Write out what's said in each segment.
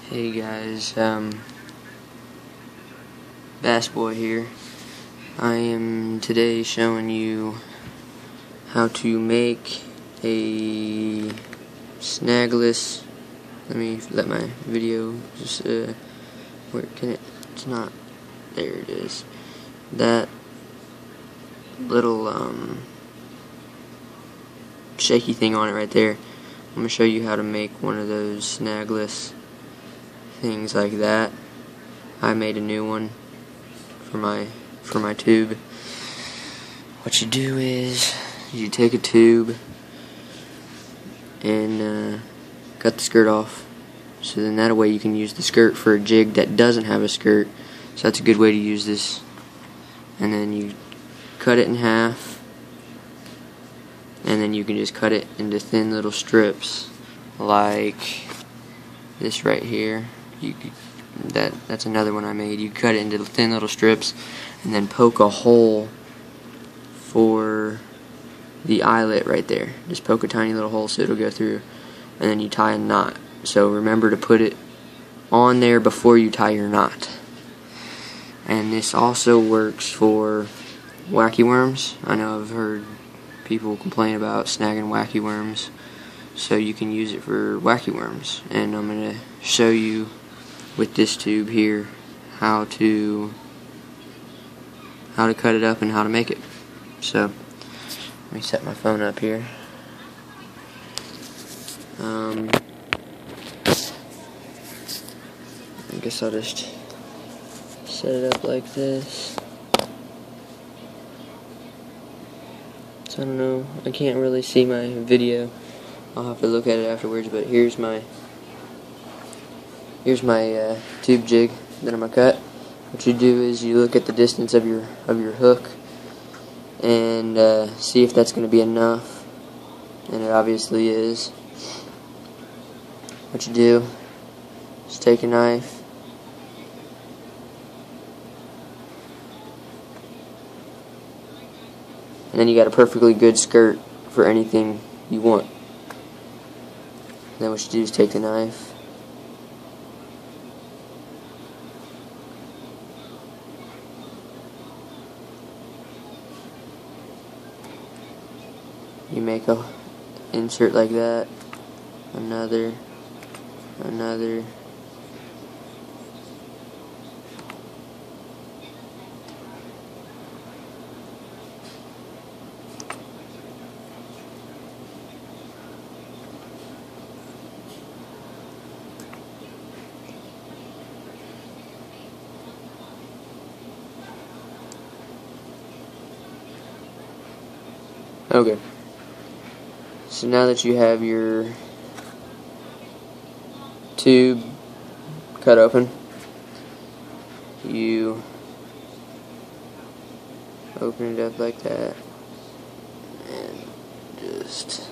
Hey guys, Bassboy here. I am today showing you how to make a snagless. Let me let my video just where can it? It's not. There it is. That little shaky thing on it right there. I'm gonna show you how to make one of those snagless things like that. I made a new one for my tube. What you do is you take a tube and cut the skirt off. So then that way you can use the skirt for a jig that doesn't have a skirt. So that's a good way to use this. And then you cut it in half, and then you can just cut it into thin little strips like this right here. That's another one I made. You cut it into thin little strips and then poke a hole for the eyelet right there. Just poke a tiny little hole so it'll go through, and then you tie a knot. So remember to put it on there before you tie your knot. And this also works for wacky worms. I know I've heard people complain about snagging wacky worms, so you can use it for wacky worms. And I'm going to show you with this tube here how to cut it up and how to make it. So let me set my phone up here. I guess I'll just set it up like this. So I don't know, I can't really see my video. I'll have to look at it afterwards, but here's my tube jig that I'm gonna cut. What you do is you look at the distance of your hook and see if that's gonna be enough, and it obviously is. What you do is take a knife and then you got a perfectly good skirt for anything you want. Then what you do is take the knife you make a insert like that, another. Okay. So now that you have your tube cut open, you open it up like that and just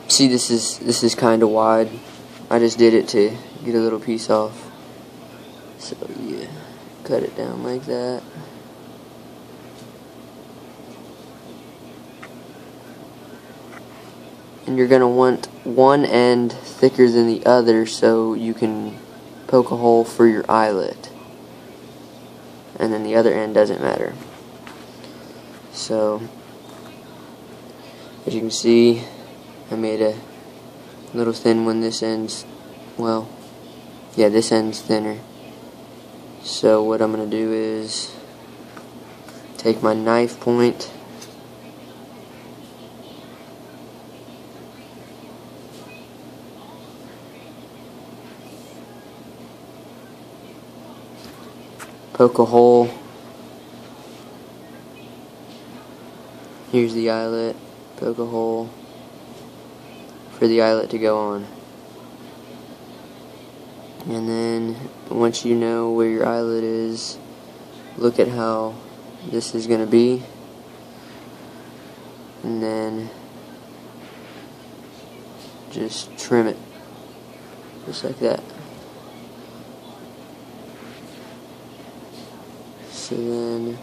see, this is kind of wide. I just did it to get a little piece off. So you cut it down like that. And you're going to want one end thicker than the other so you can poke a hole for your eyelet. And then the other end doesn't matter. So, as you can see, I made a little thin one. This end's, well, yeah, this end's thinner. So what I'm going to do is take my knife point poke a hole. Here's the eyelet. Poke a hole for the eyelet to go on. And then once you know where your eyelet is, look at how this is going to be, and then just trim it just like that. So then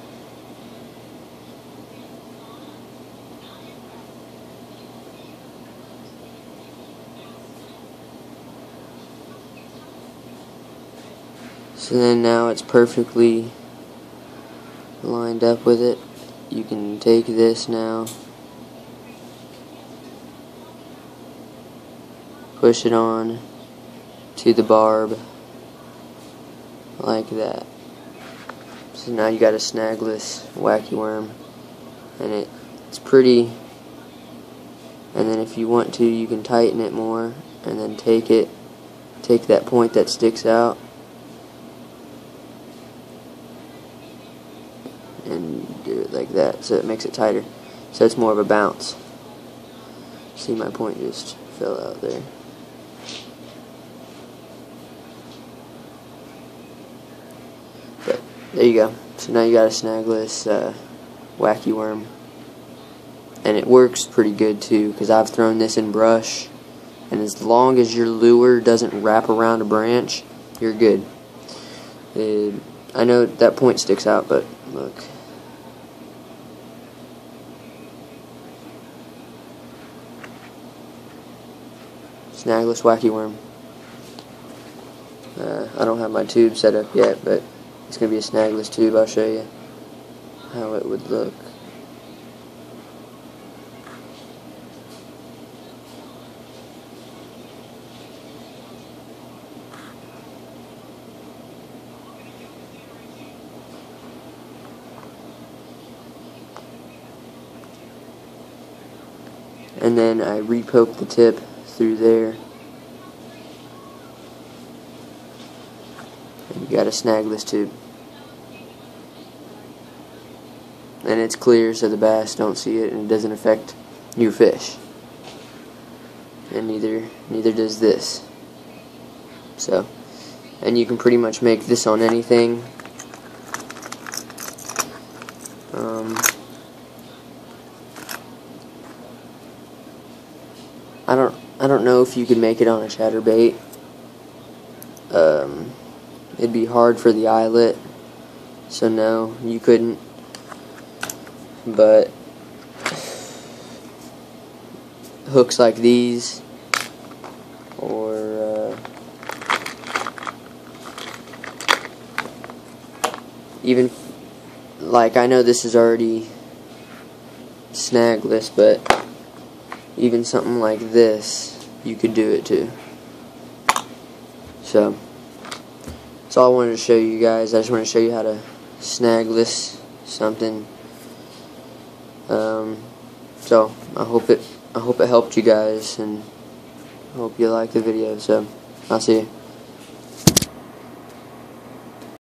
now it's perfectly lined up with it. You can take this now, push it on to the barb like that. So now you got a snagless wacky worm, and it's pretty. And then if you want to, you can tighten it more, and then take that point that sticks out and do it like that, so it makes it tighter, so it's more of a bounce. See, my point just fell out there. But there you go. So now you got a snagless wacky worm, and it works pretty good too, because I've thrown this in brush, and as long as your lure doesn't wrap around a branch, you're good. I know that point sticks out, but look. Snagless wacky worm. I don't have my tube set up yet, but it's going to be a snagless tube. I'll show you how it would look. And then I repoke the tip through there, and you got a snagless tube, and it's clear so the bass don't see it, and it doesn't affect your fish, and neither does this. So, and you can pretty much make this on anything. I don't know if you could make it on a chatterbait. It'd be hard for the eyelet, so no, you couldn't. But hooks like these, or even, like, I know this is already snagless, but even something like this, you could do it too. So that's all I wanted to show you guys. I just want to show you how to snagless something. So I hope it helped you guys, and I hope you liked the video. So I'll see you.